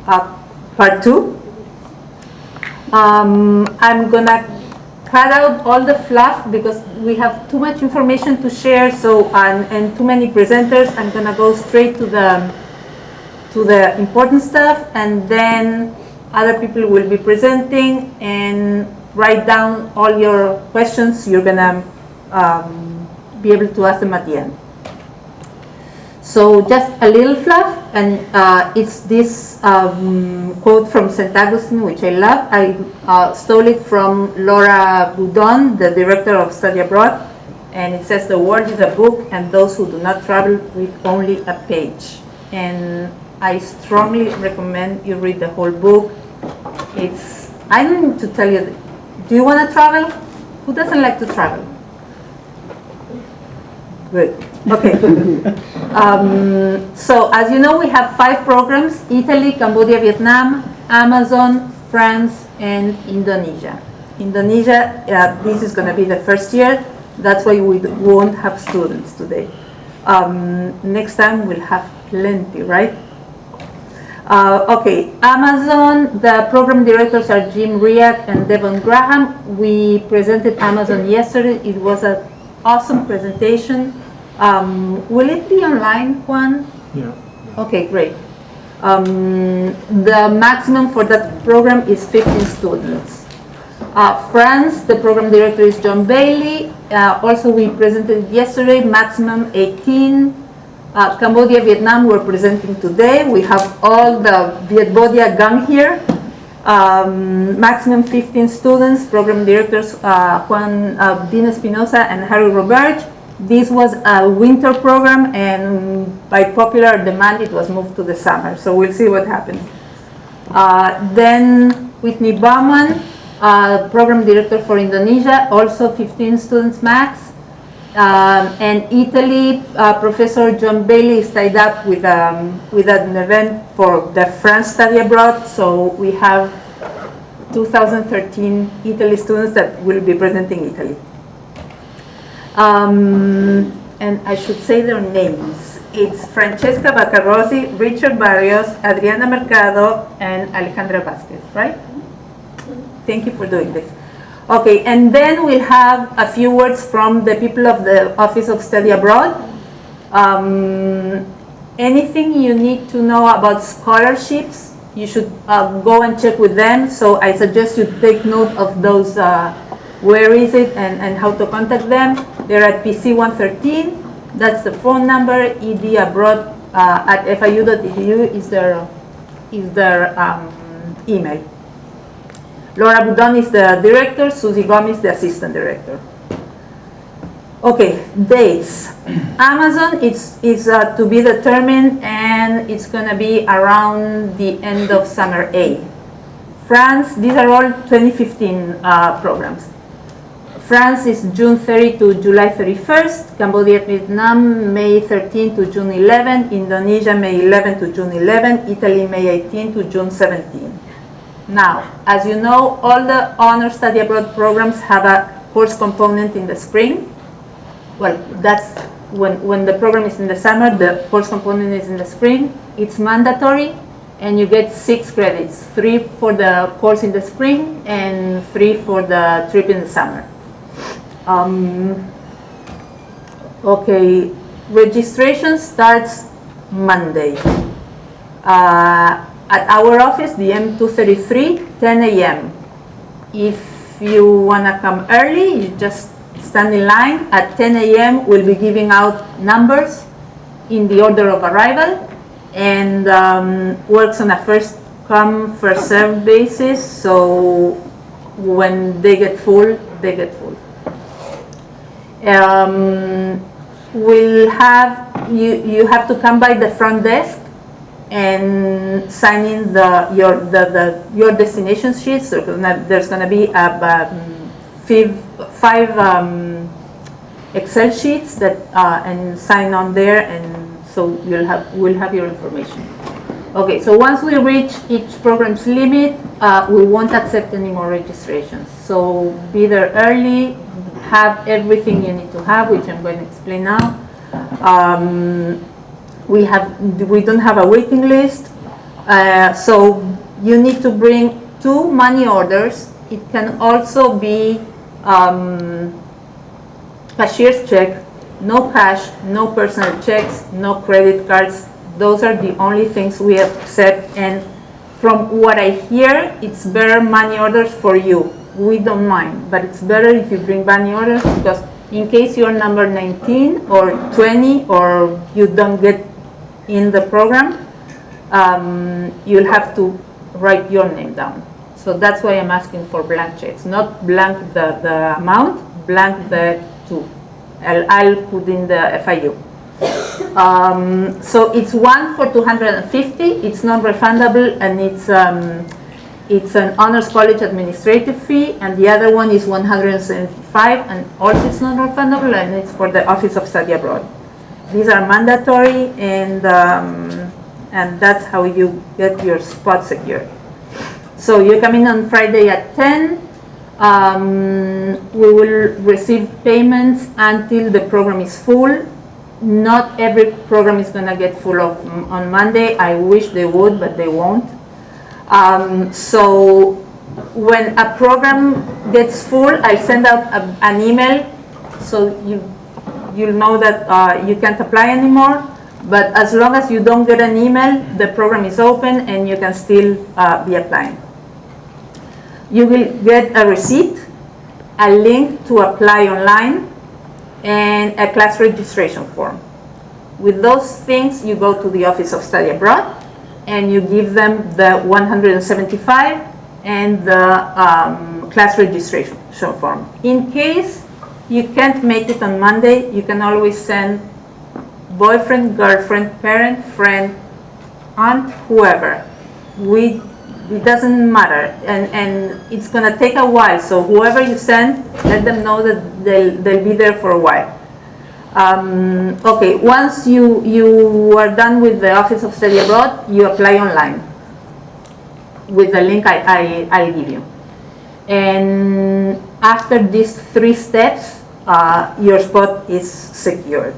part 2. I'm gonna cut out all the fluff because we have too much information to share, so and too many presenters. I'm gonna go straight to the important stuff, and then other people will be presenting and write down all your questions. You're gonna be able to ask them at the end. So just a little fluff, and it's this quote from St. Augustine, which I love. I stole it from Laura Boudon, the director of Study Abroad, and it says, "The world is a book, and those who do not travel read only a page." And I strongly recommend you read the whole book. I don't need to tell you, do you want to travel? Who doesn't like to travel? Good. Okay. So as you know, we have 5 programs: Italy, Cambodia, Vietnam, Amazon, France, and Indonesia. Indonesia, this is going to be the first year. That's why we won't have students today. Next time we'll have plenty, right? Okay, Amazon, the program directors are Jim Riak and Devon Graham. We presented Amazon yesterday. It was an awesome presentation. Will it be online, Juan? Yeah. Okay, great. The maximum for that program is 15 students. France, the program director is John Bailey. Also, we presented yesterday, maximum 18. Cambodia, Vietnam, we're presenting today. We have all the Vietbodia gang here. Maximum 15 students, program directors Juan Dina Espinosa and Harry Roberge. This was a winter program, and by popular demand, it was moved to the summer. So we'll see what happens. Then Whitney Bauman, program director for Indonesia, also 15 students max. And Italy, Professor John Bailey is tied up with an event for the France Study Abroad. So we have 2013 Italy students that will be presenting Italy. And I should say their names. It's Francesca Baccarossi, Richard Barrios, Adriana Mercado, and Alejandra Vasquez, right? Thank you for doing this. Okay, and then we'll have a few words from the people of the Office of Study Abroad. Anything you need to know about scholarships, you should go and check with them. So I suggest you take note of those, where is it and how to contact them. They're at PC 113. That's the phone number. edabroad at fiu.edu is their email. Laura Boudon is the director, Susie Gomez the assistant director. Okay, dates. Amazon is to be determined, and it's going to be around the end of summer A. France, these are all 2015 programs. France is June 30 to July 31st. Cambodia, Vietnam, May 13 to June 11. Indonesia, May 11 to June 11. Italy, May 18 to June 17. Now, as you know, all the honor study abroad programs have a course component in the spring. Well, that's when the program is in the summer, the course component is in the spring. It's mandatory, and you get 6 credits, 3 for the course in the spring and 3 for the trip in the summer. Okay, registration starts Monday. At our office, the M233, 10 a.m. If you want to come early, you just stand in line. At 10 a.m., we'll be giving out numbers in the order of arrival, and works on a first come, first served basis. So when they get full, they get full. We'll have you have to come by the front desk and sign in your destination sheets. So there's going to be 5 Excel sheets that and sign on there, and so we'll have your information. Okay, so once we reach each program's limit, we won't accept any more registrations. So be there early, have everything you need to have, which I'm going to explain now. We don't have a waiting list. So you need to bring 2 money orders. It can also be cashier's check, no cash, no personal checks, no credit cards. Those are the only things we accept. And from what I hear, it's better money orders for you. We don't mind, but it's better if you bring money orders, because in case you're number 19 or 20 or you don't get in the program, you'll have to write your name down. So that's why I'm asking for blank checks, not blank the amount, blank the 2. I'll put in the FIU. So it's one for 250. It's non-refundable, and it's an honors college administrative fee, and the other one is 175, and also it's non-refundable, and it's for the Office of Study Abroad. These are mandatory, and that's how you get your spot secured. So you come in on Friday at 10. We will receive payments until the program is full. Not every program is going to get full on Monday. I wish they would, but they won't. So when a program gets full, I send out an email, so you'll know that you can't apply anymore. But as long as you don't get an email, the program is open and you can still be applying. You will get a receipt, a link to apply online, and a class registration form. With those things, you go to the Office of Study Abroad and you give them the 175 and the class registration form. In case you can't make it on Monday, you can always send boyfriend, girlfriend, parent, friend, aunt, whoever. It doesn't matter, and it's going to take a while, so whoever you send, let them know that they'll be there for a while. Okay, once you are done with the Office of Study Abroad, you apply online with the link I'll give you. And after these 3 steps, your spot is secured.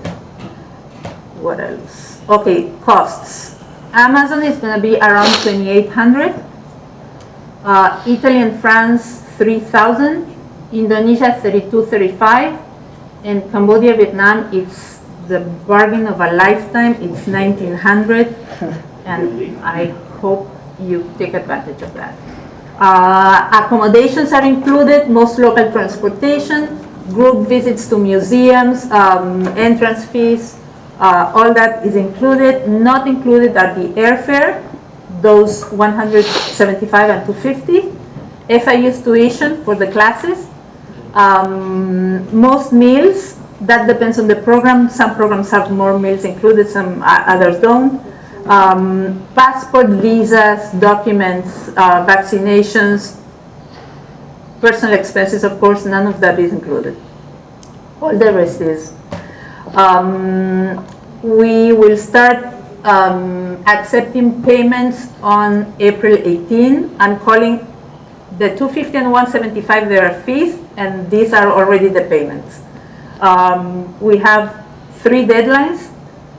What else? Okay, costs. Amazon is going to be around 2,800. Italy and France, 3,000. Indonesia, 32-35. And Cambodia, Vietnam, it's the bargain of a lifetime. It's 1,900. And I hope you take advantage of that. Accommodations are included, most local transportation, group visits to museums, entrance fees, all that is included. Not included are the airfare, those 175 and 250, FIU's tuition for the classes, most meals. That depends on the program. Some programs have more meals included, some others don't. Passport, visas, documents, vaccinations, personal expenses, of course, none of that is included. All the rest is. We will start accepting payments on April 18. I'm calling the 250 and 175, there are fees, and these are already the payments. We have 3 deadlines: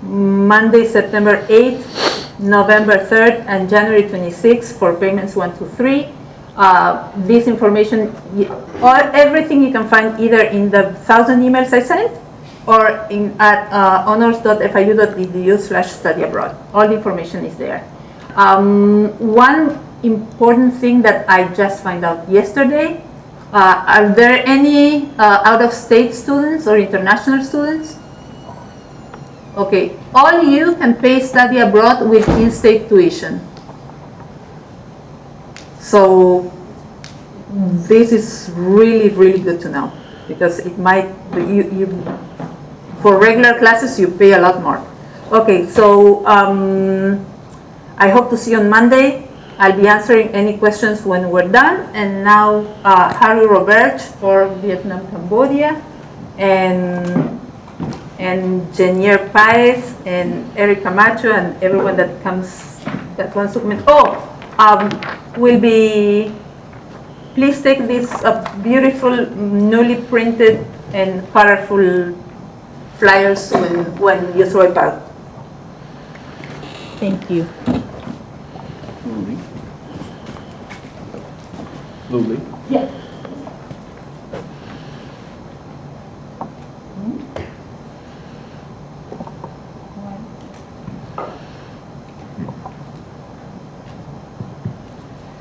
Monday, September 8th, November 3rd, and January 26th for payments 1 to 3. This information, everything you can find either in the 1,000 emails I sent or at honors.fiu.edu/study abroad. All the information is there. One important thing that I just found out yesterday, are there any out-of-state students or international students? Okay, all you can pay study abroad with in-state tuition. So this is really, really good to know, because it might, for regular classes, you pay a lot more. Okay, so I hope to see you on Monday. I'll be answering any questions when we're done. And now Harry Robert for Vietnam, Cambodia, and Jenier Paez and Eric Camacho and everyone that comes, that wants to comment. Will be, please take this beautiful, newly printed and colorful flyers when you throw it out. Thank you. Luli. Luli. Yeah.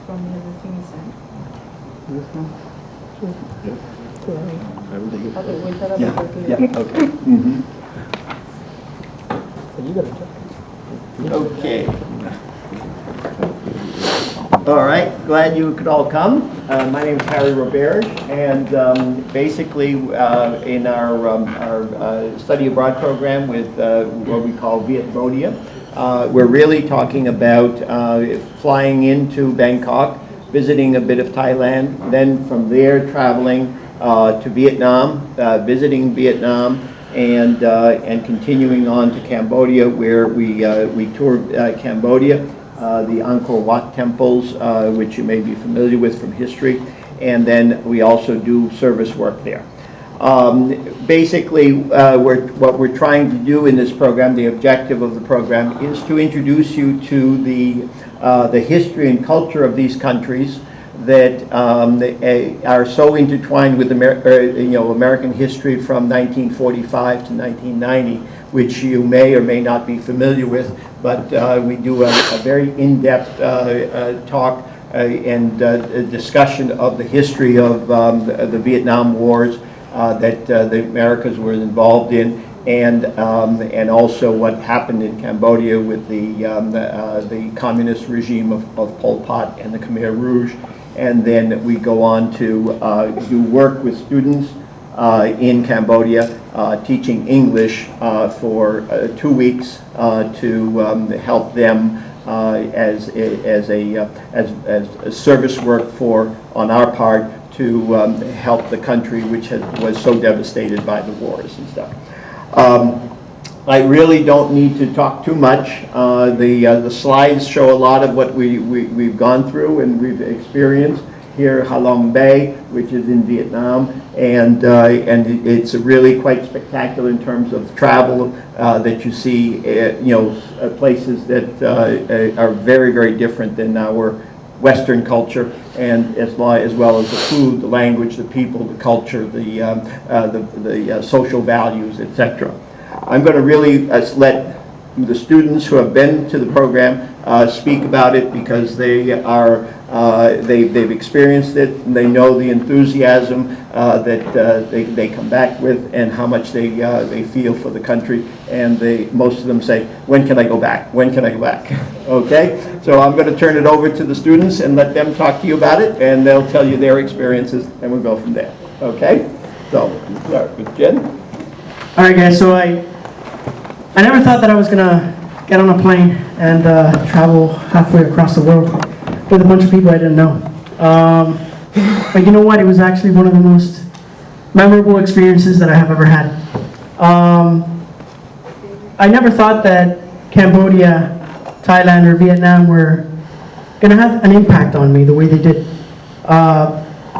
From everything is done. This one? Everything is- Okay, we'll talk Yeah, about it. yeah, okay. Mhm. Okay. All right, glad you could all come. My name is Harry Roberge, and basically in our study abroad program with what we call Vietmodia, we're really talking about flying into Bangkok, visiting a bit of Thailand, then from there traveling to Vietnam, visiting Vietnam, and continuing on to Cambodia, where we toured Cambodia, the Angkor Wat temples, which you may be familiar with from history, and then we also do service work there. Basically, what we're trying to do in this program, the objective of the program, is to introduce you to the history and culture of these countries that are so intertwined with American history from 1945 to 1990, which you may or may not be familiar with, but we do a very in-depth talk and discussion of the history of the Vietnam Wars that the Americas were involved in, and also what happened in Cambodia with the communist regime of Pol Pot and the Khmer Rouge. And then we go on to do work with students in Cambodia, teaching English for 2 weeks to help them as service work on our part to help the country which was so devastated by the wars and stuff. I really don't need to talk too much. The slides show a lot of what we've gone through and we've experienced here, Halong Bay, which is in Vietnam, and it's really quite spectacular in terms of travel that you see, places that are very, very different than our Western culture, and as well as the food, the language, the people, the culture, the social values, etc. I'm going to really let the students who have been to the program speak about it, because they've experienced it, and they know the enthusiasm that they come back with, and how much they feel for the country, and most of them say, when can I go back? When can I go back? Okay, so I'm going to turn it over to the students and let them talk to you about it, and they'll tell you their experiences, and we'll go from there. Okay, so we'll start with Jen. All right, guys, so I never thought that I was gonna get on a plane and travel halfway across the world with a bunch of people I didn't know. But you know what? It was actually one of the most memorable experiences that I have ever had. I never thought that Cambodia, Thailand, or Vietnam were gonna have an impact on me the way they did.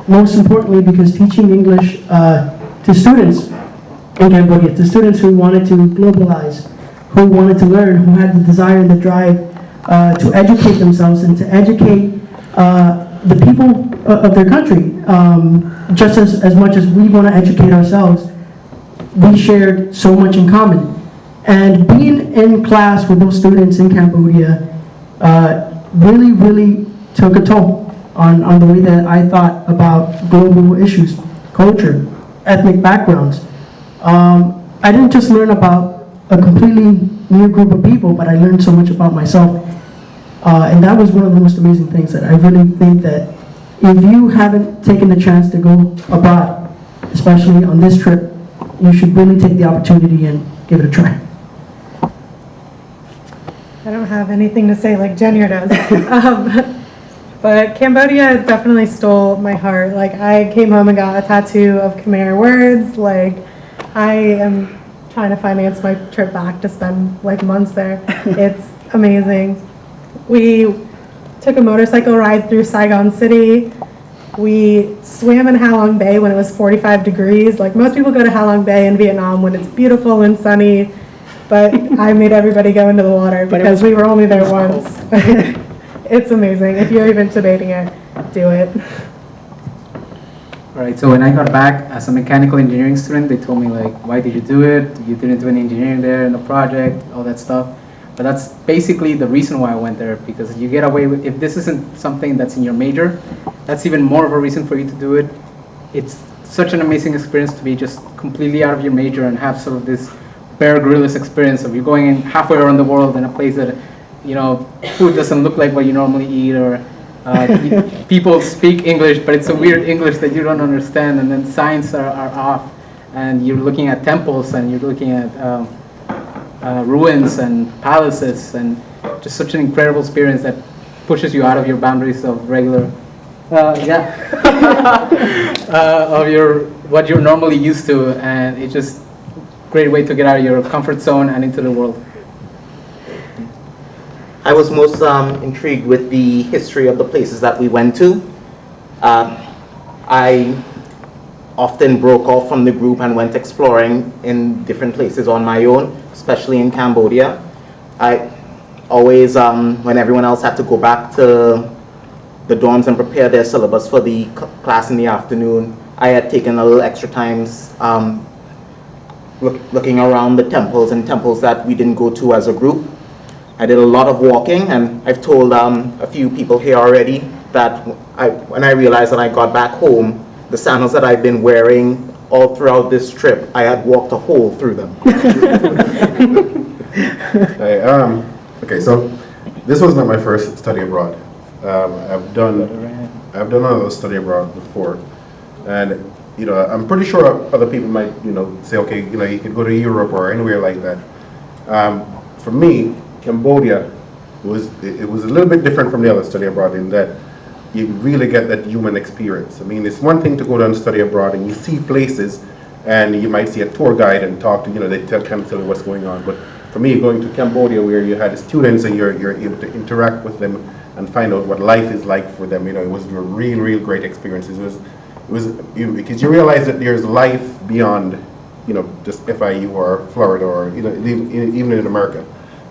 Most importantly, because teaching English to students in Cambodia, to students who wanted to globalize, who wanted to learn, who had the desire and the drive to educate themselves and to educate the people of their country, just as much as we want to educate ourselves. We shared so much in common. And being in class with those students in Cambodia really, really took a toll on the way that I thought about global issues, culture, ethnic backgrounds. I didn't just learn about a completely new group of people, but I learned so much about myself. And that was one of the most amazing things, that I really think that if you haven't taken the chance to go abroad, especially on this trip, you should really take the opportunity and give it a try. I don't have anything to say like Jen here does. But Cambodia definitely stole my heart. Like, I came home and got a tattoo of Khmer words. Like, I am trying to finance my trip back to spend like months there. It's amazing. We took a motorcycle ride through Saigon City. We swam in Halong Bay when it was 45 degrees. Like, most people go to Halong Bay in Vietnam when it's beautiful and sunny, but I made everybody go into the water because we were only there once. It's amazing. If you're even debating it, do it. All right, so when I got back as a mechanical engineering student, they told me like, why did you do it? You didn't do any engineering there in the project, all that stuff. But that's basically the reason why I went there, because you get away with, if this isn't something that's in your major, that's even more of a reason for you to do it. It's such an amazing experience to be just completely out of your major and have sort of this Bear Grylls experience of you going in halfway around the world in a place that, you know, food doesn't look like what you normally eat, or people speak English, but it's a weird English that you don't understand, and then signs are off, and you're looking at temples, and you're looking at ruins and palaces, and just such an incredible experience that pushes you out of your boundaries of regular, of your what you're normally used to, and it's just a great way to get out of your comfort zone and into the world. I was most intrigued with the history of the places that we went to. I often broke off from the group and went exploring in different places on my own, especially in Cambodia. I always, when everyone else had to go back to the dorms and prepare their syllabus for the class in the afternoon, I had taken a little extra times looking around the temples and temples that we didn't go to as a group. I did a lot of walking, and I've told a few people here already that when I realized that I got back home, the sandals that I've been wearing all throughout this trip, I had walked a hole through them. Okay, so this was not my first study abroad. I've done another study abroad before, and you know, I'm pretty sure other people might, you know, say, okay, you know, you could go to Europe or anywhere like that. For me, Cambodia was a little bit different from the other study abroad in that you really get that human experience. I mean, it's one thing to go down and study abroad and you see places, and you might see a tour guide and talk to, you know, they kind of tell you what's going on. But for me, going to Cambodia, where you had students and you're able to interact with them and find out what life is like for them, you know, it was a real great experience. It was because you realize that there's life beyond, you know, just FIU or Florida or, you know, even in America.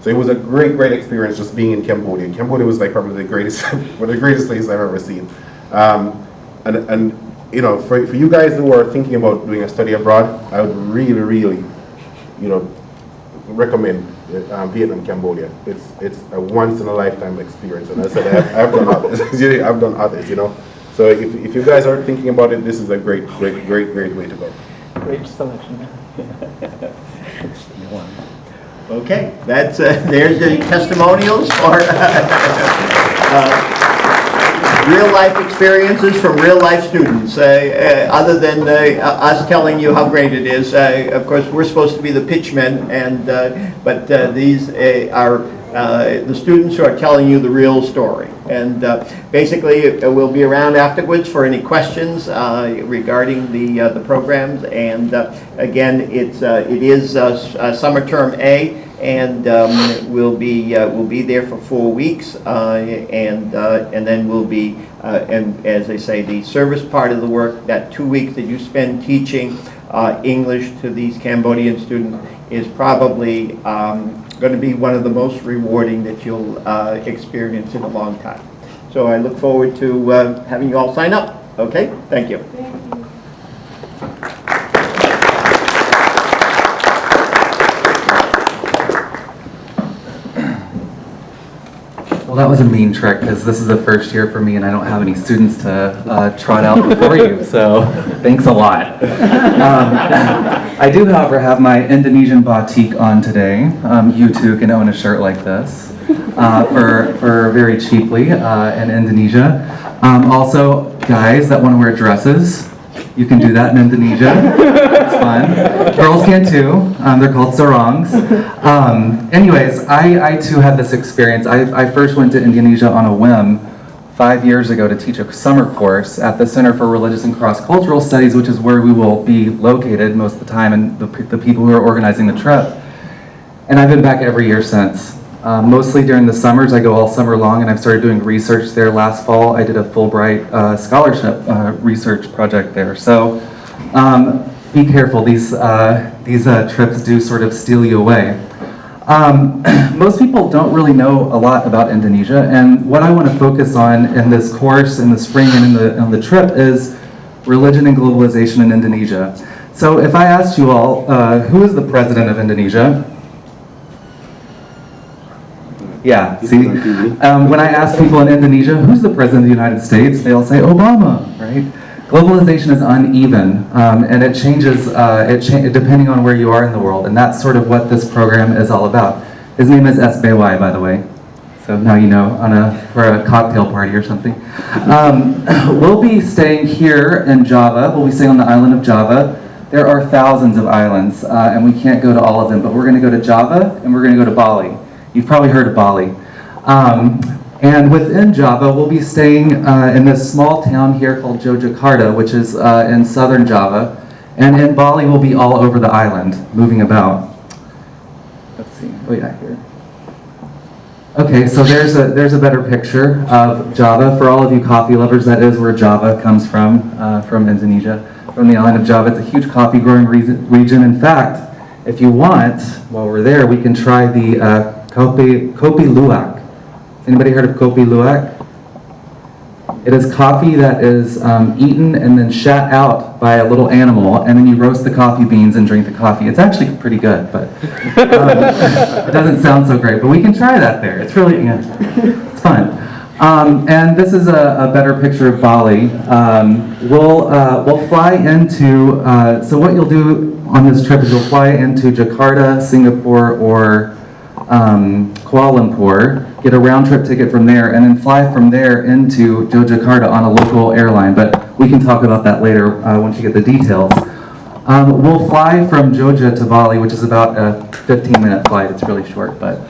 So it was a great experience just being in Cambodia. Cambodia was like probably the greatest, one of the greatest places I've ever seen. And you know, for you guys who are thinking about doing a study abroad, I would really, you know, recommend Vietnam, Cambodia. It's a once in a lifetime experience. And I said I've done others. I've done others, you know. So if you guys are thinking about it, this is a great way to go. Great selection. Okay, that's there's the testimonials for real life experiences from real life students. Other than us telling you how great it is, of course we're supposed to be the pitchmen, and but these are the students who are telling you the real story. And basically, we'll be around afterwards for any questions regarding the programs. And again, it is summer term A, and we'll be there for 4 weeks, and then we'll be and as I say, the service part of the work, that 2 weeks that you spend teaching English to these Cambodian students, is probably going to be one of the most rewarding that you'll experience in a long time. So I look forward to having you all sign up. Okay, thank you. Well, that was a mean trick, because this is the first year for me and I don't have any students to trot out before you, so thanks a lot. I do, however, have my Indonesian batik on today. You too can own a shirt like this for very cheaply in Indonesia. Also, guys that want to wear dresses, you can do that in Indonesia. It's fun. Girls can too. They're called sarongs. Anyways, I too had this experience. I first went to Indonesia on a whim 5 years ago to teach a summer course at the Center for Religious and Cross-Cultural Studies, which is where we will be located most of the time, and the people who are organizing the trip. And I've been back every year since. Mostly during the summers. I go all summer long, and I've started doing research there last fall. I did a Fulbright scholarship research project there. So be careful, these trips do sort of steal you away. Most people don't really know a lot about Indonesia, and what I want to focus on in this course in the spring and on the trip is religion and globalization in Indonesia. So if I asked you all, who is the president of Indonesia? Yeah, see? When I ask people in Indonesia, who's the president of the United States, they all say Obama, right? Globalization is uneven, and it changes depending on where you are in the world, and that's sort of what this program is all about. His name is SBY, by the way, so now you know, for a cocktail party or something. We'll be staying here in Java. We'll be staying on the island of Java. There are thousands of islands, and we can't go to all of them, but we're going to go to Java, and we're going to go to Bali. You've probably heard of Bali. And within Java, we'll be staying in this small town here called Yogyakarta, which is in southern Java. And in Bali, we'll be all over the island, moving about. Let's see, oh yeah, here. Okay, so there's a better picture of Java. For all of you coffee lovers, that is where Java comes from Indonesia, from the island of Java. It's a huge coffee growing region. In fact, if you want, while we're there, we can try the Kopi Luwak. Anybody heard of Kopi Luwak? It is coffee that is eaten and then shat out by a little animal, and then you roast the coffee beans and drink the coffee. It's actually pretty good, but it doesn't sound so great. But we can try that there. It's really, it's fun. And this is a better picture of Bali. We'll fly into, so what you'll do on this trip is you'll fly into Jakarta, Singapore, or Kuala Lumpur, get a round-trip ticket from there, and then fly from there into Yogyakarta on a local airline. But we can talk about that later once you get the details. We'll fly from Jogja to Bali, which is about a 15-minute flight. It's really short, but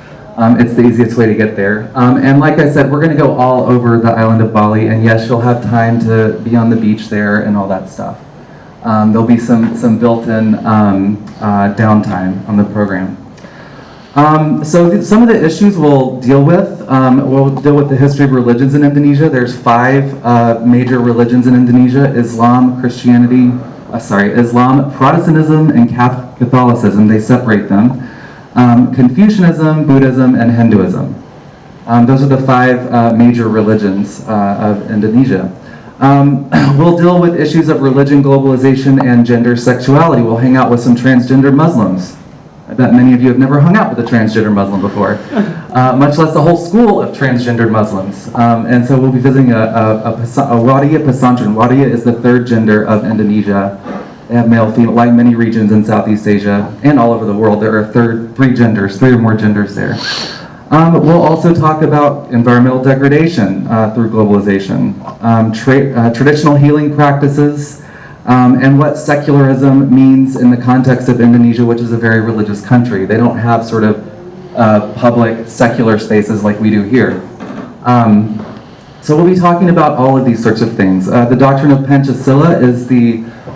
it's the easiest way to get there. And like I said, we're going to go all over the island of Bali, and yes, you'll have time to be on the beach there and all that stuff. There'll be some built-in downtime on the program. So some of the issues we'll deal with the history of religions in Indonesia. There's 5 major religions in Indonesia: Islam, Islam, Protestantism, and Catholicism. They separate them. Confucianism, Buddhism, and Hinduism. Those are the 5 major religions of Indonesia. We'll deal with issues of religion, globalization, and gender sexuality. We'll hang out with some transgender Muslims. I bet many of you have never hung out with a transgender Muslim before, much less a whole school of transgendered Muslims. And so we'll be visiting a Waria Pesantren. Waria is the 3rd gender of Indonesia. They have male, female, like many regions in Southeast Asia and all over the world. There are 3 genders, 3 or more genders there. We'll also talk about environmental degradation through globalization, traditional healing practices, and what secularism means in the context of Indonesia, which is a very religious country. They don't have sort of public secular spaces like we do here. So we'll be talking about all of these sorts of things. The doctrine of Pancasila is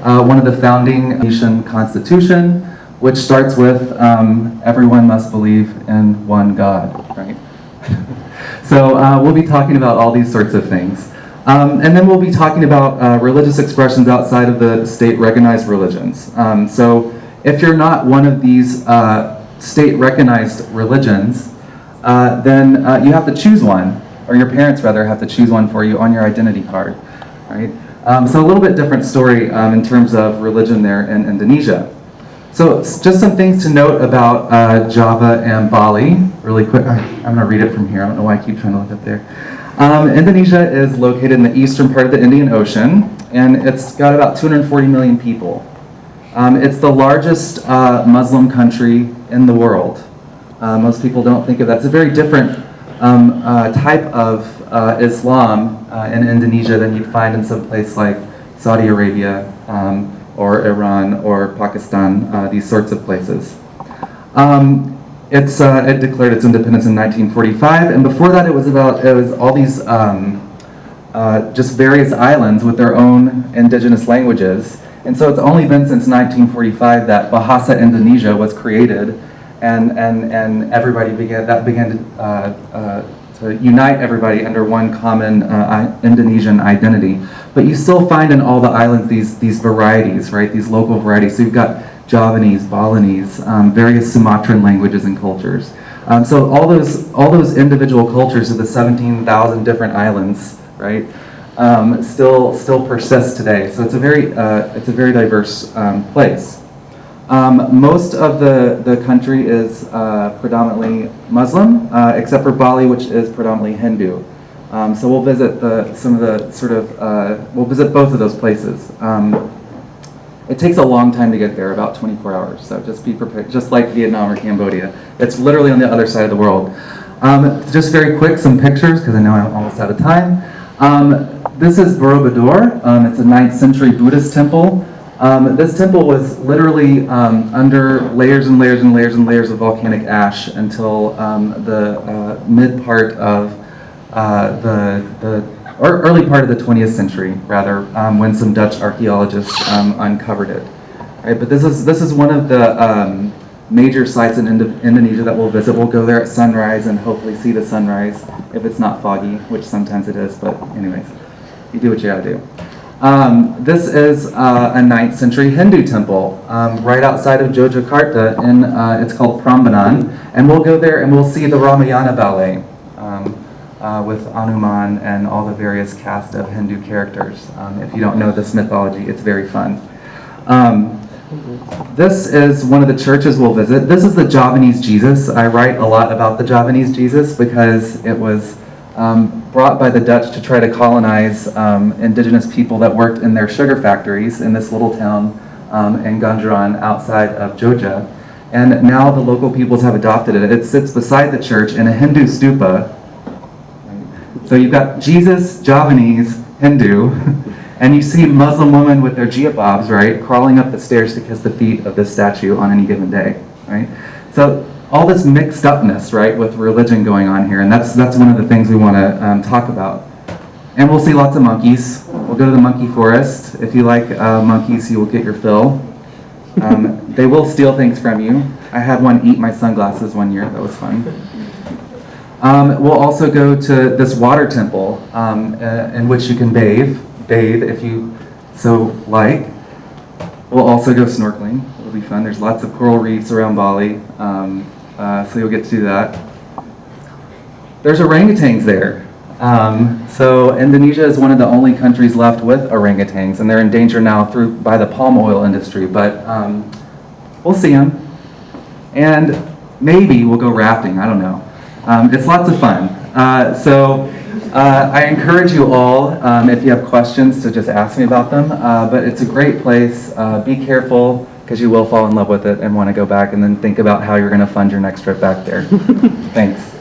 one of the founding nation constitution, which starts with everyone must believe in one God, right? So we'll be talking about all these sorts of things. And then we'll be talking about religious expressions outside of the state-recognized religions. So if you're not one of these state-recognized religions, then you have to choose one, or your parents rather have to choose one for you on your identity card, right? So a little bit different story in terms of religion there in Indonesia. So just some things to note about Java and Bali, really quick. I'm going to read it from here. I don't know why I keep trying to look up there. Indonesia is located in the eastern part of the Indian Ocean, and it's got about 240 million people. It's the largest Muslim country in the world. Most people don't think of that. It's a very different type of Islam in Indonesia than you'd find in some place like Saudi Arabia or Iran or Pakistan, these sorts of places. It declared its independence in 1945, and before that it was all these just various islands with their own indigenous languages. And so it's only been since 1945 that Bahasa Indonesia was created, and everybody began to unite everybody under one common Indonesian identity. But you still find in all the islands these varieties, right? These local varieties. So you've got Javanese, Balinese, various Sumatran languages and cultures. So all those individual cultures of the 17,000 different islands, right, still persist today. So it's a very diverse place. Most of the country is predominantly Muslim, except for Bali, which is predominantly Hindu. So we'll visit we'll visit both of those places. It takes a long time to get there, about 24 hours, so just be prepared, just like Vietnam or Cambodia. It's literally on the other side of the world. Just very quick, some pictures, because I know I'm almost out of time. This is Borobudur. It's a 9th century Buddhist temple. This temple was literally under layers and layers and layers and layers of volcanic ash until the mid part of or early part of the 20th century, rather, when some Dutch archaeologists uncovered it. Right, but this is one of the major sites in Indonesia that we'll visit. We'll go there at sunrise and hopefully see the sunrise if it's not foggy, which sometimes it is. But anyways, you do what you gotta do. This is a 9th century Hindu temple right outside of Yogyakarta, and it's called Prambanan. And we'll go there and we'll see the Ramayana ballet. With Hanuman and all the various cast of Hindu characters. If you don't know this mythology, it's very fun. This is one of the churches we'll visit. This is the Javanese Jesus. I write a lot about the Javanese Jesus because it was brought by the Dutch to try to colonize indigenous people that worked in their sugar factories in this little town in Ganjaran outside of Jogja. And now the local peoples have adopted it. It sits beside the church in a Hindu stupa. So you've got Jesus, Javanese, Hindu, and you see Muslim women with their jilbabs, right, crawling up the stairs to kiss the feet of this statue on any given day, right? So all this mixed upness, right, with religion going on here, and that's one of the things we want to talk about. And we'll see lots of monkeys. We'll go to the monkey forest. If you like monkeys, you will get your fill. They will steal things from you. I had one eat my sunglasses one year. That was fun. We'll also go to this water temple in which you can bathe if you so like. We'll also go snorkeling. It'll be fun. There's lots of coral reefs around Bali, so you'll get to do that. There's orangutans there. So Indonesia is one of the only countries left with orangutans, and they're in danger now by the palm oil industry, but we'll see them. And maybe we'll go rafting, I don't know. It's lots of fun. I encourage you all, if you have questions, to just ask me about them. But it's a great place. Be careful, because you will fall in love with it and want to go back and then think about how you're going to fund your next trip back there. Thanks.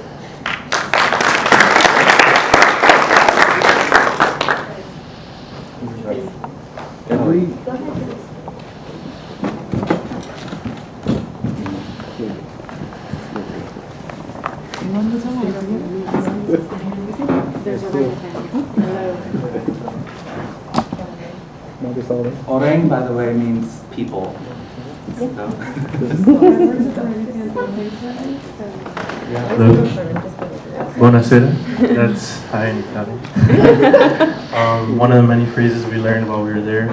Orang, by the way, means people. Buonasera. That's hi in Italian. One of the many phrases we learned while we were there.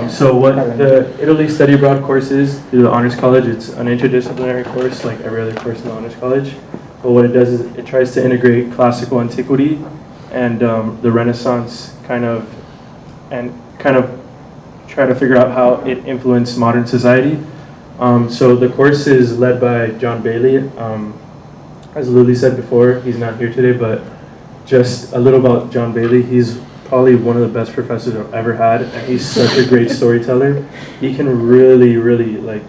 So what the Italy Study Abroad course is through the Honors College, it's an interdisciplinary course like every other course in the Honors College. But what it does is it tries to integrate classical antiquity and the Renaissance kind of try to figure out how it influenced modern society. So the course is led by John Bailey. As Lily said before, he's not here today, but just a little about John Bailey. He's probably one of the best professors I've ever had, and he's such a great storyteller. He can really, really like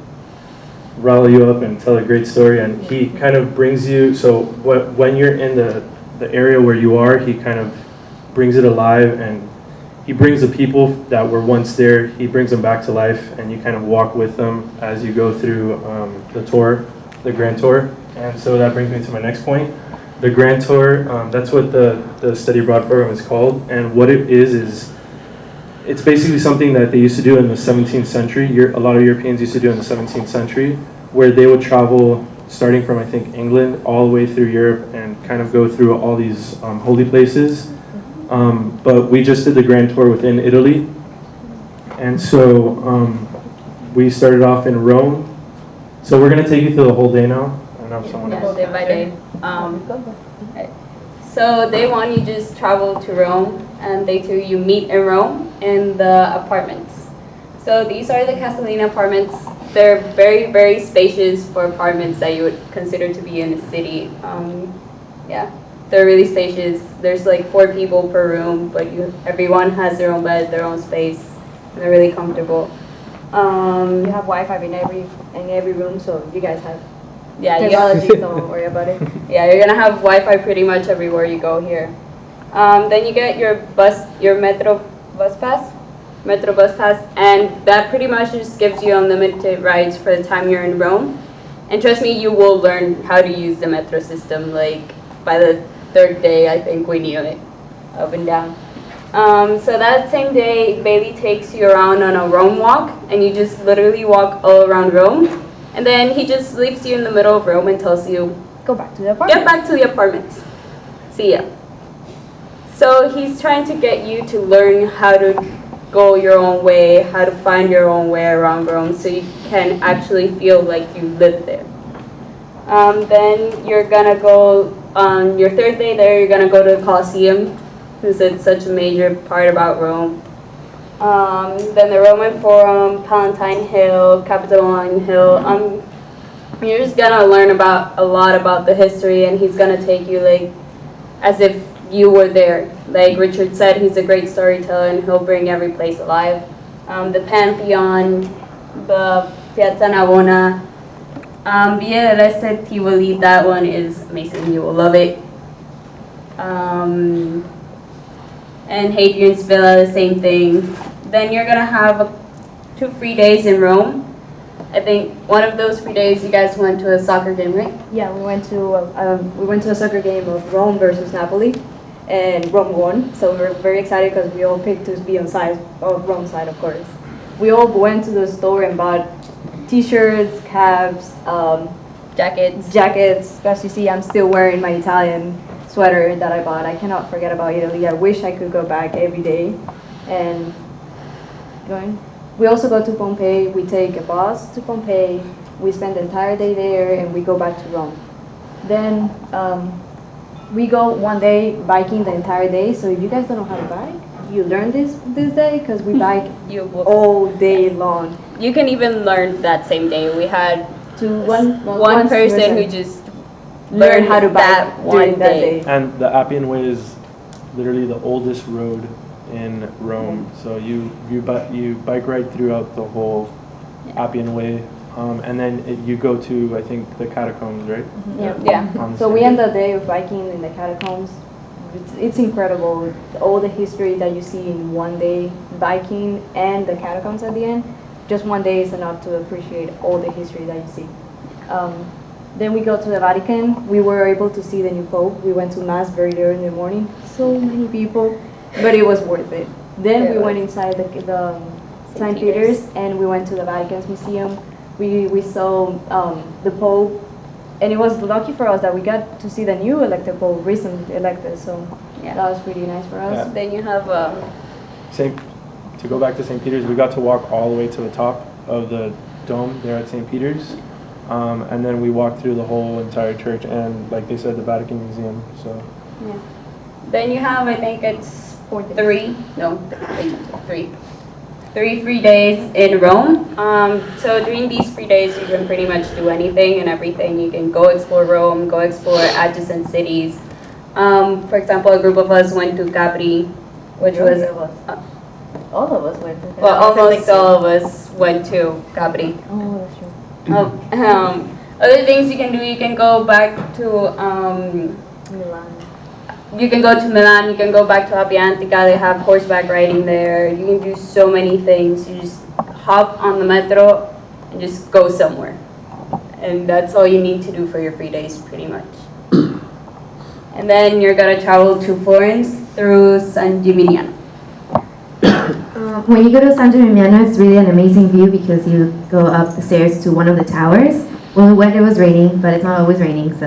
rile you up and tell a great story, and he kind of brings you, so when you're in the area where you are, he kind of brings it alive, and he brings the people that were once there, he brings them back to life, and you kind of walk with them as you go through the tour, the Grand Tour. And so that brings me to my next point. The Grand Tour, that's what the Study Abroad program is called, and what it is it's basically something that they used to do in the 17th century. A lot of Europeans used to do in the 17th century, where they would travel starting from, I think, England all the way through Europe and kind of go through all these holy places. But we just did the Grand Tour within Italy. And so we started off in Rome. So we're gonna take you through the whole day now. I don't know if someone Yeah, else. day by day. So day one, you just travel to Rome, and day two, you meet in Rome in the apartments. So these are the Castellina apartments. They're very, very spacious for apartments that you would consider to be in a city. Yeah, they're really spacious. There's like 4 people per room, but everyone has their own bed, their own space, and they're really comfortable. You have Wi-Fi in every room, so you guys have Yeah, technology, don't worry about it. Yeah, you're gonna have Wi-Fi pretty much everywhere you go here. Then you get your Metro bus pass, and that pretty much just gives you unlimited rides for the time you're in Rome. And trust me, you will learn how to use the metro system. Like by the 3rd day, I think we knew it, up and down. So that same day, Bailey takes you around on a Rome walk, and you just literally walk all around Rome. And then he just leaves you in the middle of Rome and tells you, Go back to the apartment. get back to the apartments. See ya. So he's trying to get you to learn how to go your own way, how to find your own way around Rome, so you can actually feel like you live there. Then you're gonna go, on your 3rd day there, you're gonna go to the Colosseum, since it's such a major part about Rome. Then the Roman Forum, Palatine Hill, Capitoline Hill. You're just gonna learn a lot about the history, and he's gonna take you like as if you were there. Like Richard said, he's a great storyteller, and he'll bring every place alive. The Pantheon, the Piazza Navona, Via del Este Tivoli. That one is amazing. You will love it. And Hadrian's Villa, the same thing. Then you're gonna have 2 free days in Rome. I think one of those free days you guys went to a soccer game, right? Yeah, we went to a soccer game of Rome versus Napoli, and Rome won. So we were very excited because we all picked to be on side of Rome's side, of course. We all went to the store and bought T-shirts, caps, jackets. As you see, I'm still wearing my Italian sweater that I bought. I cannot forget about Italy. I wish I could go back every day. And we also go to Pompeii. We take a bus to Pompeii. We spend the entire day there, and we go back to Rome. Then we go one day biking the entire day. So if you guys don't know how to bike, you learn this day, because we bike all day long. You can even learn that same day. We had one person person who just learned how to bike that during one that day. day. And the Appian Way is literally the oldest road in Rome. So you bike right throughout the whole Appian Way, and then you go to, I think, the catacombs, right? Yeah. On the So same we day. end the day of biking in the catacombs. It's incredible, all the history that you see in one day, biking and the catacombs at the end. Just one day is enough to appreciate all the history that you see. Then we go to the Vatican. We were able to see the new Pope. We went to Mass very early in the morning. So many people, but it was worth it. Then we went inside the St. Peter's, and we went to the Vatican's museum. We saw the Pope, and it was lucky for us that we got to see the new elected Pope, recently elected. So Yeah. that was pretty nice for us. Yeah. Then you have To go back to St. Peter's, we got to walk all the way to the top of the dome there at St. Peter's, and then we walked through the whole entire church and, like they said, the Vatican Museum. So Then you have, I think it's 3 free days in Rome. So during these 3 days, you can pretty much do anything and everything. You can go explore Rome, go explore adjacent cities. For example, a group of us went to Capri, which was, All of us went to that. well, almost all of us went to Capri. Oh, that's true. Other things you can do, you can go back to Milan. You can go to Milan, you can go back to Appia Antica, they have horseback riding there. You can do so many things. You just hop on the metro and just go somewhere. And that's all you need to do for your free days, pretty much. And then you're gonna travel to Florence through San Gimignano. When you go to San Gimignano, it's really an amazing view because you go up the stairs to one of the towers. Well, when it was raining, but it's not always raining, so.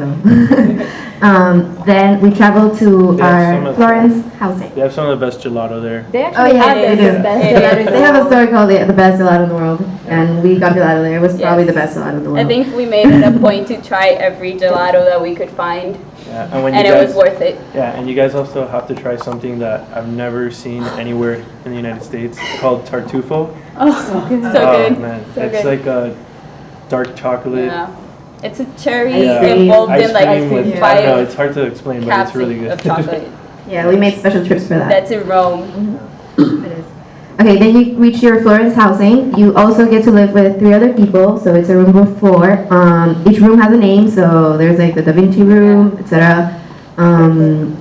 Then we traveled to They have some our of Florence housing. They have some of the best gelato there. They Oh actually yeah, have they the do. best They gelato in They the have a world. store called the best gelato in the world, and we got gelato there. It was probably the Yes. best gelato in the world. I think we made it a point to try every gelato that we could find, Yeah, and when you and it guys, was worth it. yeah, and you guys also have to try something that I've never seen anywhere in the United States called tartufo. Oh, so Oh, good. man, So it's good. like a dark chocolate. Yeah. It's a cherry Ice cream. involved Ice in like cream with, I don't know, five it's hard to explain, but it's capsules really good. of chocolate. Yeah, we made special trips for that. That's in Rome. It is. Okay, then you reach your Florence housing. You also get to live with 3 other people, so it's a room of 4. Each room has a name, so there's like the Da Vinci room, etc.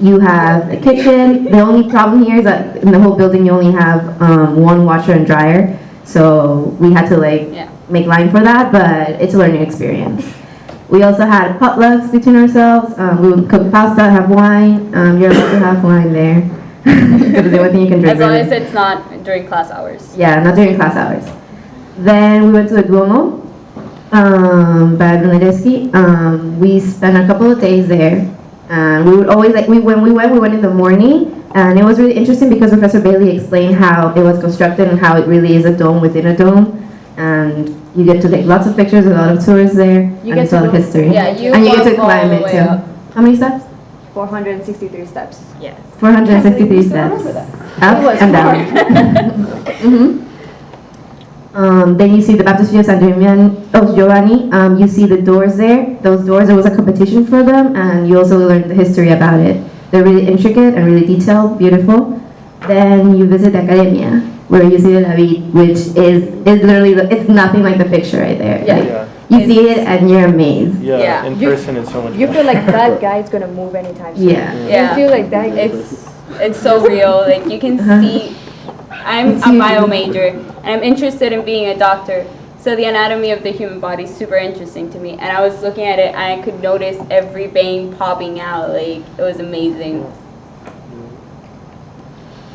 You have a kitchen. The only problem here is that in the whole building you only have 1 washer and dryer, so we had to like Yeah. make line for that, but it's a learning experience. We also had potlucks between ourselves. We would cook pasta, have wine. You're allowed to have wine there. Because the only thing you can drink. As long really. as it's not during class hours. Yeah, not during class hours. Then we went to the Duomo, Bad Brunelleschi. We spent a couple of days there. And we would always, like, when we went in the morning. And it was really interesting because Professor Bailey explained how it was constructed and how it really is a dome within a dome. And you get to take lots of pictures, a lot of tours there, You and get it's to all go- history. Yeah, you And you get walk to all climb the it way too. up. How many steps? 463 steps. Yes. 463 Can't believe you steps. still Up It was and down. Then you see the Baptist of San Giovanni. You see the doors there. Those doors, there was a competition for them, and you also learned the history about it. They're really intricate and really detailed, beautiful. Then you visit the Academia, where you see the David, which is literally, it's nothing like the picture right there. Yeah. Like, Yeah, you see it and you're amazed. yeah, Yeah. in You- person it's so much You fun. feel like that guy is gonna move anytime soon. Yeah. Yeah. You feel like that. It's so real. Like you can see. I'm It's a huge. bio major, and I'm interested in being a doctor. So the anatomy of the human body is super interesting to me. And I was looking at it, and I could notice every vein popping out. Like it was amazing.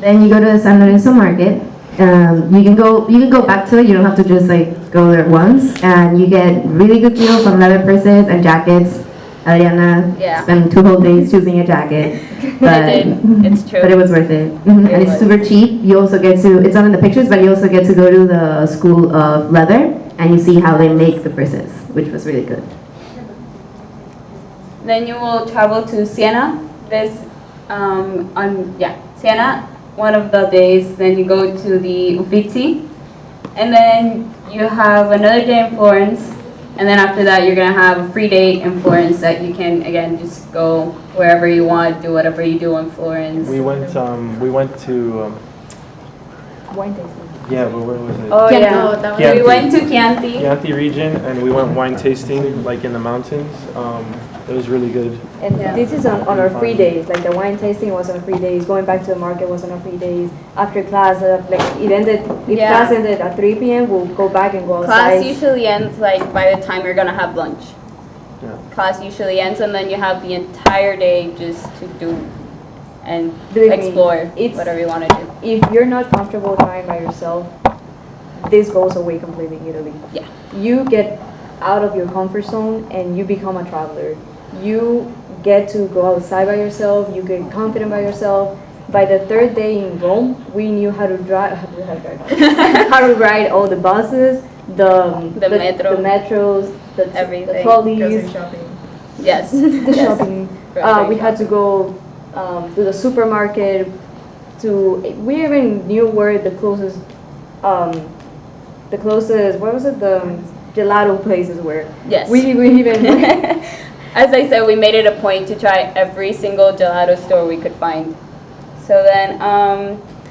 Then you go to the San Lorenzo Market. You can go back to it. You don't have to just like go there once, and you get really good deals on leather purses and jackets. Adriana Yeah. spent 2 whole days choosing a jacket, but I did. It's true. but it was worth it. And It it's was. super cheap. You also get to, it's not in the pictures, but you also get to go to the school of leather, and you see how they make the purses, which was really good. Then you will travel to Siena. Siena, one of the days. Then you go to the Uffizi, and then you have another day in Florence, and then after that you're gonna have a free day in Florence that you can again just go wherever you want, do whatever you do in Florence. We went to, Wine tasting. yeah, but where was it? Oh Chianti. yeah, Chianti. we went to Chianti. Chianti region, and we went wine tasting like in the mountains. It was really good. And Yeah. this is on our free Fun. days. Like the wine tasting was on free days. Going back to the market was on our free days. After class, like it ended. If Yeah. class ended at 3 p.m., we'll go back and go Class outside. usually ends like by the time you're gonna have lunch. Yeah. Class usually ends, and then you have the entire day just to do and Believe me, explore it's- whatever you want to do. If you're not comfortable trying by yourself, this goes away completely in Italy. Yeah. You get out of your comfort zone and you become a traveler. You get to go outside by yourself. You get confident by yourself. By the 3rd day in Rome, we knew how to drive, how to ride all the buses, The metro. the metros, the Everything. trolleys, Yes. the Yes. shopping. Grocery We had to go to the supermarket. We even knew where the closest, what was it? The gelato places were. Yes. We even. As I said, we made it a point to try every single gelato store we could find. So then,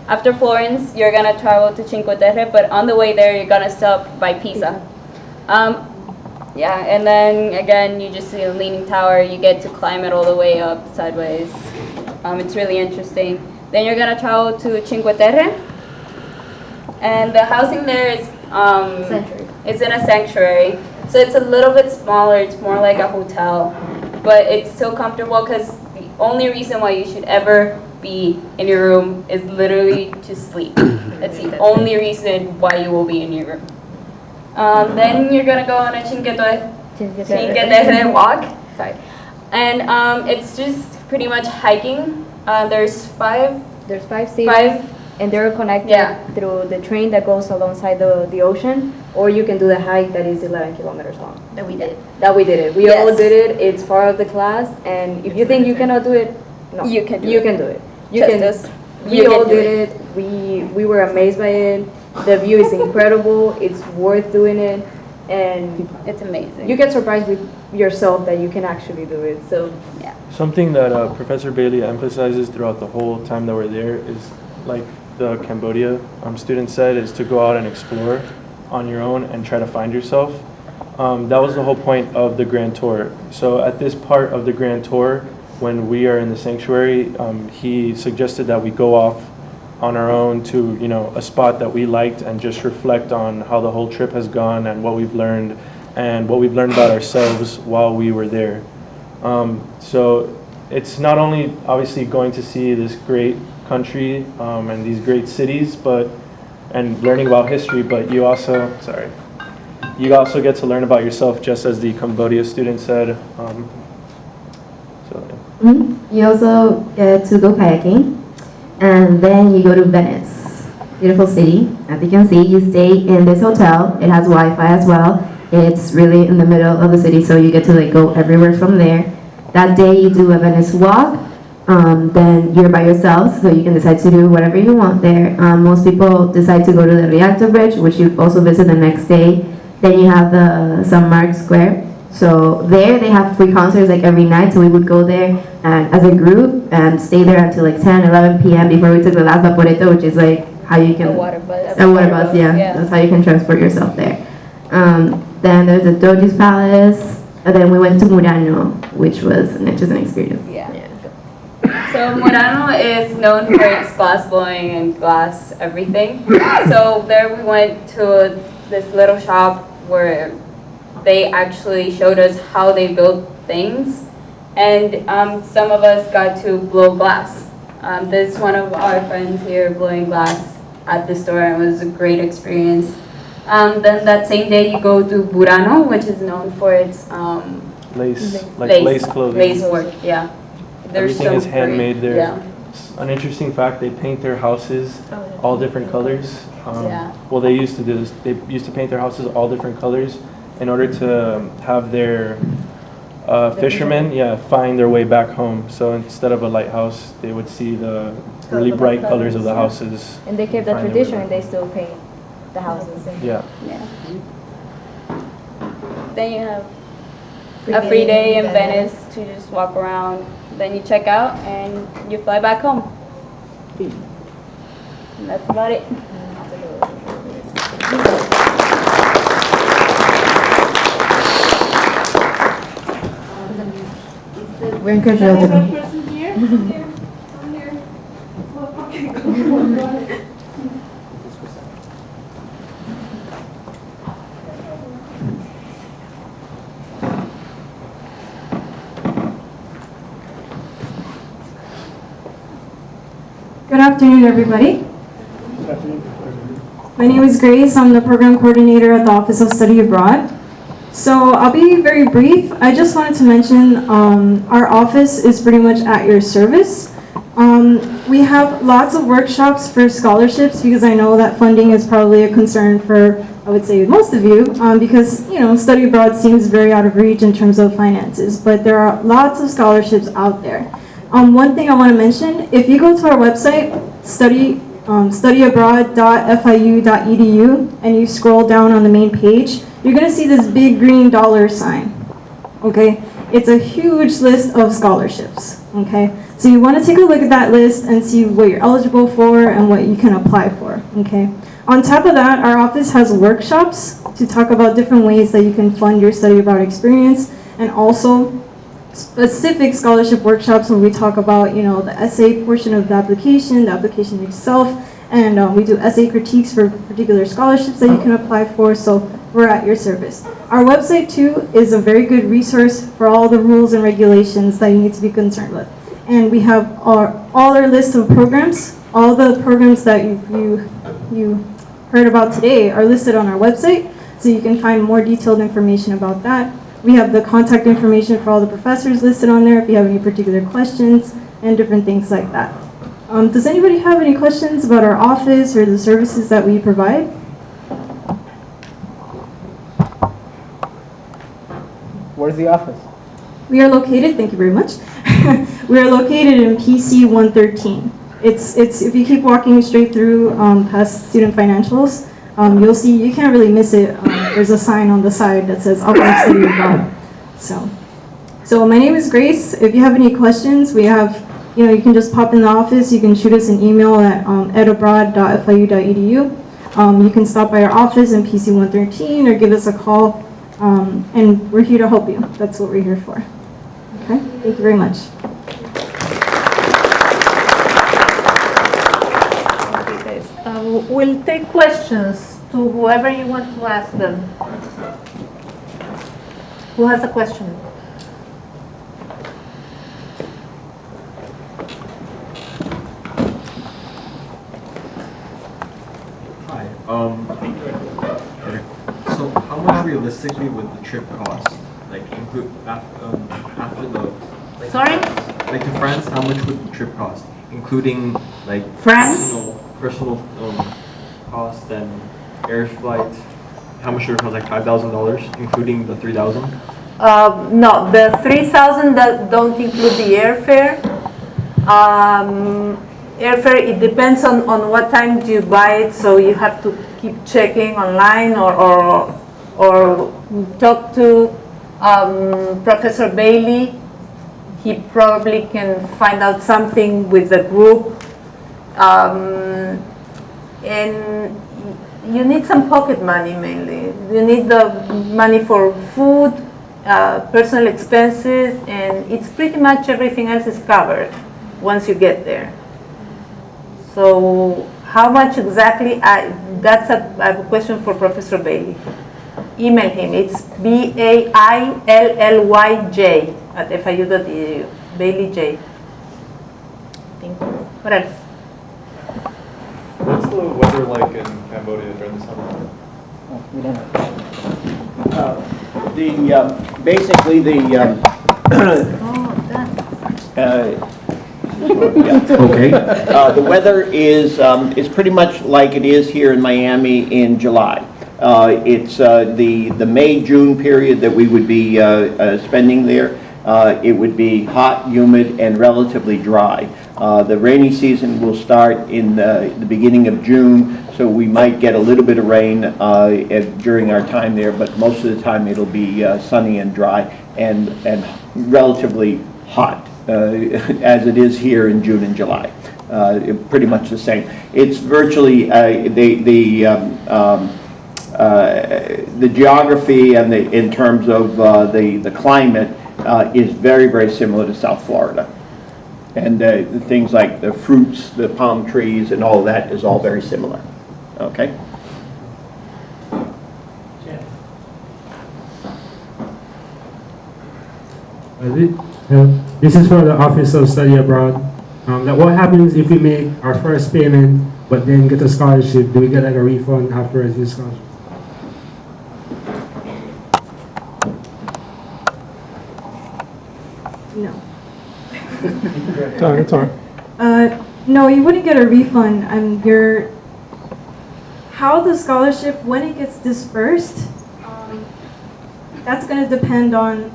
after Florence, you're gonna travel to Cinque Terre, but on the way there, you're gonna stop by Pisa. Yeah, and then again, you just see a leaning tower. You get to climb it all the way up sideways. It's really interesting. Then you're gonna travel to Cinque Terre, and the housing there is Sanctuary. it's in a sanctuary, so it's a little bit smaller. It's more like a hotel, but it's so comfortable because the only reason why you should ever be in your room is literally to sleep. That's the only reason why you will be in your room. Then you're gonna go on a Cinque Terre walk. Sorry. And it's just pretty much hiking. There's five There's 5 cities, and they're connected Yeah. through the train that goes alongside the ocean, or you can do the hike that is 11 kilometers long. That we did. That we did it. We Yes. all did it. It's part of the class, and if you think you cannot do it, no, You can do you it. can do it. You Just can. us. We You can all do did it. We were amazed by it. The view is incredible. It's worth doing it, and It's amazing. you get surprised with yourself that you can actually do it. So yeah. Something that Professor Bailey emphasizes throughout the whole time that we're there is, like the Cambodia student said, is to go out and explore on your own and try to find yourself. That was the whole point of the Grand Tour. So at this part of the Grand Tour, when we are in the sanctuary, he suggested that we go off on our own to, you know, a spot that we liked and just reflect on how the whole trip has gone and what we've learned about ourselves while we were there. So it's not only obviously going to see this great country and these great cities, and learning about history, but you also get to learn about yourself, just as the Cambodia student said. You also get to go kayaking, and then you go to Venice. Beautiful city. As you can see, you stay in this hotel. It has Wi-Fi as well. It's really in the middle of the city, so you get to like go everywhere from there. That day you do a Venice walk. Then you're by yourself, so you can decide to do whatever you want there. Most people decide to go to the Rialto Bridge, which you also visit the next day. Then you have the St. Mark's Square. So there they have free concerts like every night, so we would go there and as a group and stay there until like 10, 11 p.m. before we took the last vaporito, which is like how you can... A water bus. A water bus, yeah. That's how you can transport yourself there. Then there's the Doji's Palace, and then we went to Murano, which was just an experience. Yeah. So Murano is known for its glass blowing and glass everything. So there we went to this little shop where they actually showed us how they build things, and some of us got to blow glass. There's one of our friends here blowing glass at the store, and it was a great experience. Then that same day you go to Burano, which is known for its lace clothing. lace work, yeah. Everything is handmade great. there. Yeah. An interesting fact, they paint their houses all different colors. Yeah. Well, they used to do this. They used to paint their houses all different colors in order to have their fishermen, find their way back home. So instead of a lighthouse, they would see the really bright colors of the houses. And they kept the find their way tradition, back. and they still paint the houses. Yeah. Then you have a free day in Venice to just walk around. Then you check out and you fly back home. And that's about it. We're in control. Good afternoon, everybody. My name is Grace. I'm the program coordinator at the Office of Study Abroad. So I'll be very brief. I just wanted to mention our office is pretty much at your service. We have lots of workshops for scholarships because I know that funding is probably a concern for, I would say, most of you, because, you know, study abroad seems very out of reach in terms of finances, but there are lots of scholarships out there. One thing I want to mention, if you go to our website, studyabroad.fiu.edu, and you scroll down on the main page, you're going to see this big green dollar sign, okay? It's a huge list of scholarships, okay? So you want to take a look at that list and see what you're eligible for and what you can apply for, okay? On top of that, our office has workshops to talk about different ways that you can fund your study abroad experience, and also specific scholarship workshops where we talk about, you know, the essay portion of the application itself, and we do essay critiques for particular scholarships that you can apply for, so we're at your service. Our website too is a very good resource for all the rules and regulations that you need to be concerned with. And we have all our list of programs. All the programs that you heard about today are listed on our website, so you can find more detailed information about that. We have the contact information for all the professors listed on there if you have any particular questions and different things like that. Does anybody have any questions about our office or the services that we provide? Where's the office? We are located, thank you very much. We are located in PC 113. It's if you keep walking straight through past student financials, you'll see, you can't really miss it. There's a sign on the side that says Alcoholic Study Abroad. So my name is Grace. If you have any questions, we have, you can just pop in the office. You can shoot us an email at edabroad.fiu.edu. You can stop by our office in PC 113 or give us a call, and we're here to help you. That's what we're here for. Okay, thank you very much. Okay, guys. We'll take questions to whoever you want to ask them. Who has a question? Hi. So how much realistically would the trip cost? Like include after the Sorry? Like to France, how much would the trip cost, including like France? personal cost and air flight? How much would it cost? Like $5,000, including the 3,000? No, the 3,000 that don't include the airfare. Airfare, it depends on what time you buy it, so you have to keep checking online or talk to Professor Bailey. He probably can find out something with the group. And you need some pocket money mainly. You need the money for food, personal expenses, and it's pretty much everything else is covered once you get there. So how much exactly? That's a question for Professor Bailey. Email him. It's baillyj@fiu.edu. Bailey J. Thank you. What else? What's the weather like in Cambodia during the summer? We don't know. Basically Okay. the weather is pretty much like it is here in Miami in July. It's the May-June period that we would be spending there. It would be hot, humid, and relatively dry. The rainy season will start in the beginning of June, so we might get a little bit of rain during our time there, but most of the time it'll be sunny and dry and relatively hot, as it is here in June and July. Pretty much the same. It's virtually the geography and in terms of the climate is very, very similar to South Florida. And the things like the fruits, the palm trees, and all that is all very similar. Okay? This is for the Office of Study Abroad. Like what happens if we make our first payment but then get a scholarship? Do we get like a refund afterwards with scholarship? No. It's all right. No, you wouldn't get a refund. How the scholarship, when it gets dispersed, that's going to depend on,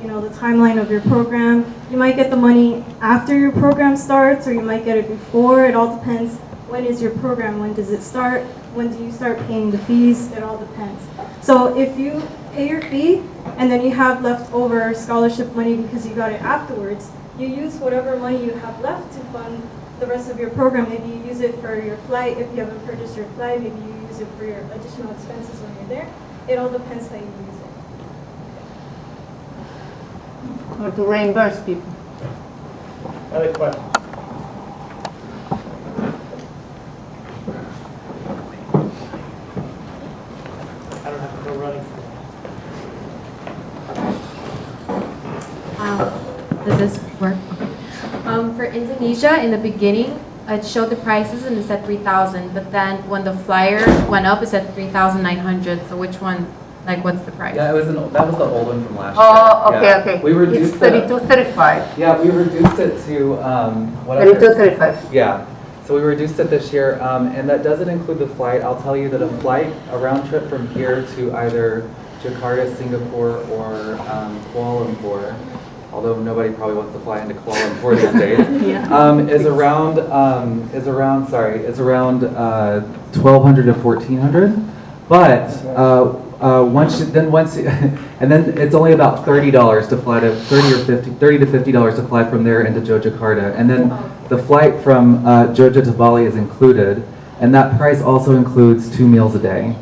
the timeline of your program. You might get the money after your program starts, or you might get it before. It all depends. When is your program? When does it start? When do you start paying the fees? It all depends. So if you pay your fee and then you have leftover scholarship money because you got it afterwards, you use whatever money you have left to fund the rest of your program. Maybe you use it for your flight if you haven't purchased your flight. Maybe you use it for your additional expenses when you're there. It all depends how you use it. Or to reimburse people. Other questions? I don't have to go running. Does this work? For Indonesia, in the beginning, it showed the prices and it said 3,000, but then when the flyer went up, it said 3,900. So which one Like, what's the price? Yeah, that was the old one from last year. Oh, okay, Yeah. okay. We reduced It's 32.35. Yeah, we reduced it to, what 32.35. Yeah, so we reduced it this year, and that doesn't include the flight. I'll tell you that a round trip from here to either Jakarta, Singapore, or Kuala Lumpur, although nobody probably wants to fly into Kuala Lumpur these days, is around 1,200 to 1,400. But and then it's only about $30 to fly to $30 to $50 to fly from there into Yogyakarta, and then the flight from Jogja to Bali is included, and that price also includes 2 meals a day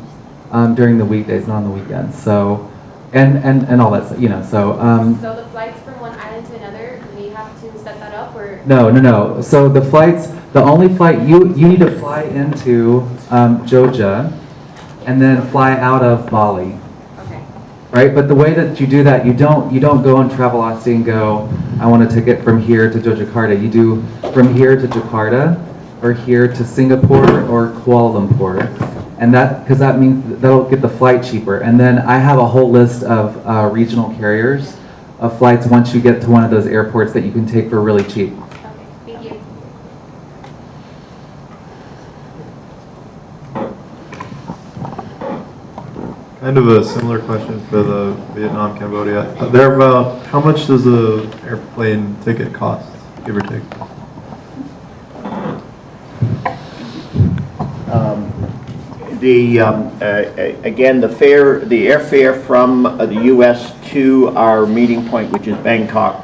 during the weekdays, not on the weekends. So, and all that, you know. So. So the flights from one island to another, we have to set that up, or? No. So the flights, the only flight you need to fly into Jogja, and then fly out of Bali. Okay. Right, but the way that you do that, you don't go on Travelocity and go, I want a ticket from here to Yogyakarta. You do from here to Jakarta, or here to Singapore or Kuala Lumpur, and because that means that'll get the flight cheaper. And then I have a whole list of regional carriers of flights once you get to one of those airports that you can take for really cheap. Thank you. Kind of a similar question for the Vietnam, Cambodia. How much does the airplane ticket cost, give or take? Again, the airfare from the U.S. to our meeting point, which is Bangkok,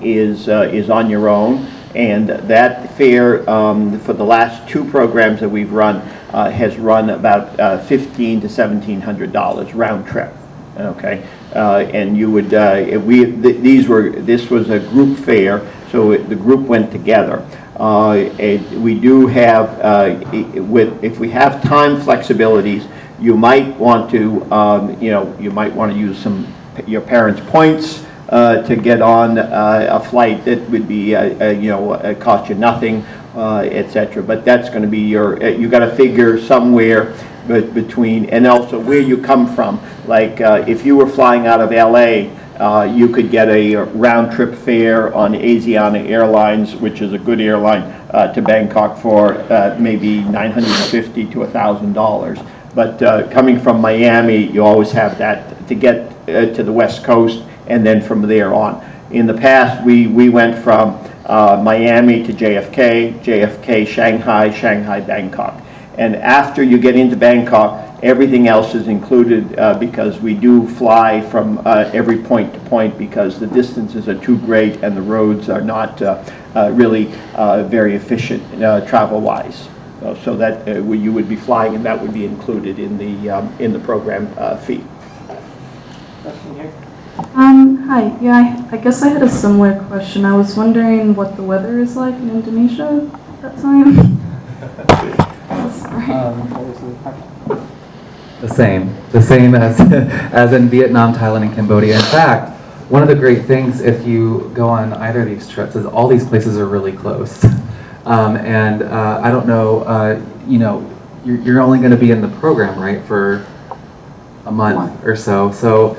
is on your own, and that fare for the last 2 programs that we've run has run about $1,500 to $1,700 round trip. Okay, and you would this was a group fare, so the group went together. We do have, if we have time flexibilities, you might want to, you might want to use your parents' points to get on a flight that would be, cost you nothing, etc. But that's going to be you got to figure somewhere between, and also where you come from. Like if you were flying out of LA, you could get a round trip fare on Asiana Airlines, which is a good airline, to Bangkok for maybe $950 to $1,000. But coming from Miami, you always have that to get to the West Coast, and then from there on. In the past, we went from Miami to JFK, Shanghai, Bangkok. And after you get into Bangkok, everything else is included because we do fly from every point to point because the distances are too great and the roads are not really very efficient travel-wise. So that you would be flying, and that would be included in the program fee. Hi. Yeah, I guess I had a similar question. I was wondering what the weather is like in Indonesia at that time. The same as in Vietnam, Thailand, and Cambodia. In fact, one of the great things if you go on either of these trips is all these places are really close. And I don't know, you're only going to be in the program, right, for a month or so. So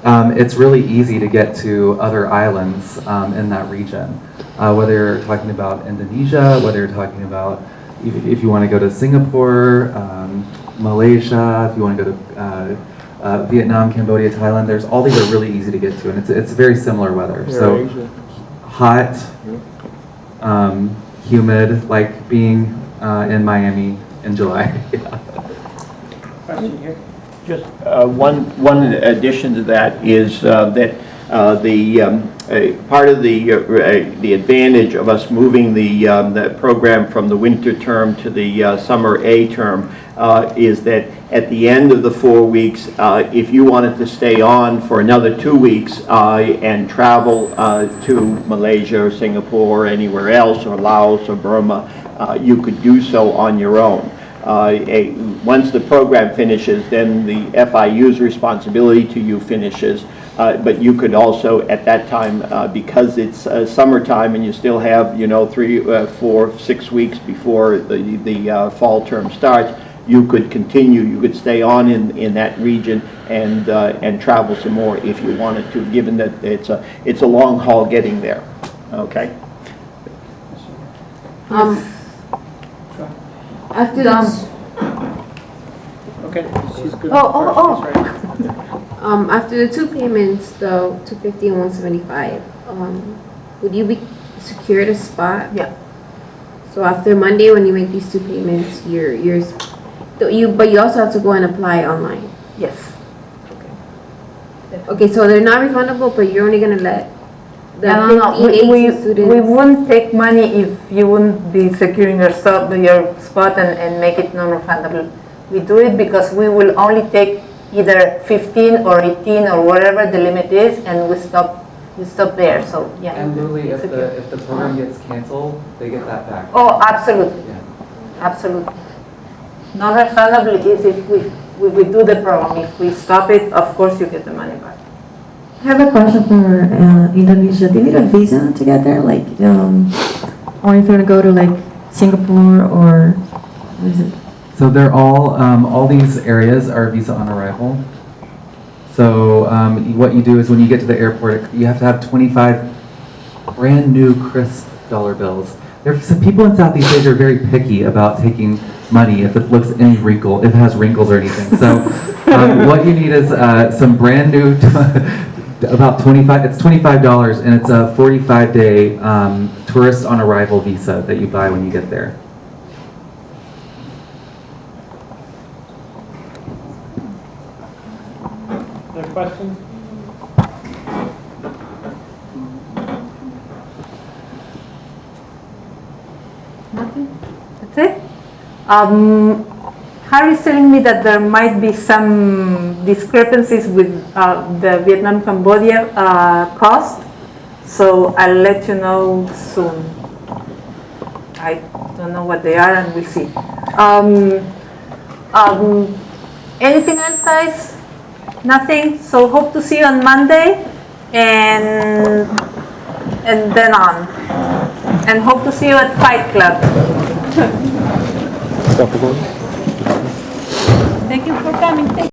it's really easy to get to other islands in that region. Whether you're talking about Indonesia, whether you're talking about if you want to go to Singapore, Malaysia, if you want to go to Vietnam, Cambodia, Thailand, all these are really easy to get to, and it's very similar weather. So hot, humid, like being in Miami in July. Question here. Just one addition to that is that part of the advantage of us moving the program from the winter term to the summer A term is that at the end of the 4 weeks, if you wanted to stay on for another 2 weeks and travel to Malaysia or Singapore or anywhere else, or Laos or Burma, you could do so on your own. Once the program finishes, then the FIU's responsibility to you finishes. But you could also, at that time, because it's summertime and you still have, 3, 4, 6 weeks before the fall term starts, you could continue, you could stay on in that region and travel some more if you wanted to, given that it's a long haul getting there. Okay. After the, Okay. She's good. after the two payments, though, 250 and 175, would you be secured a spot? Yeah. So after Monday, when you make these two payments, but you also have to go and apply online. Yes. Okay, so they're not refundable, but you're only gonna let the No. 15, 18 We students. wouldn't take money if you wouldn't be securing your spot and make it non-refundable. We do it because we will only take either 15 or 18 or whatever the limit is, and we stop there. So yeah. And Lily, it's if okay. the program gets canceled, they get that back. Oh, absolutely, absolutely. Non-refundable is if we do the program. If we stop it, of course you get the money back. I have a question for Indonesia. Do you need a visa to get there? Like, or if you want to go to like Singapore or what is it? So they're all these areas are visa on arrival. So what you do is when you get to the airport, you have to have 25 brand new crisp dollar bills. There's some people in Southeast Asia are very picky about taking money if it looks any wrinkle, if it has wrinkles or anything. So what you need is some brand new, about 25, it's $25 and it's a 45-day tourist on arrival visa that you buy when you get there. Other questions? Nothing? That's it? Harry's telling me that there might be some discrepancies with the Vietnam-Cambodia cost, so I'll let you know soon. I don't know what they are, and we'll see. Anything else, guys? Nothing? So hope to see you on Monday, and then on. And hope to see you at Fight Club. Thank you for coming.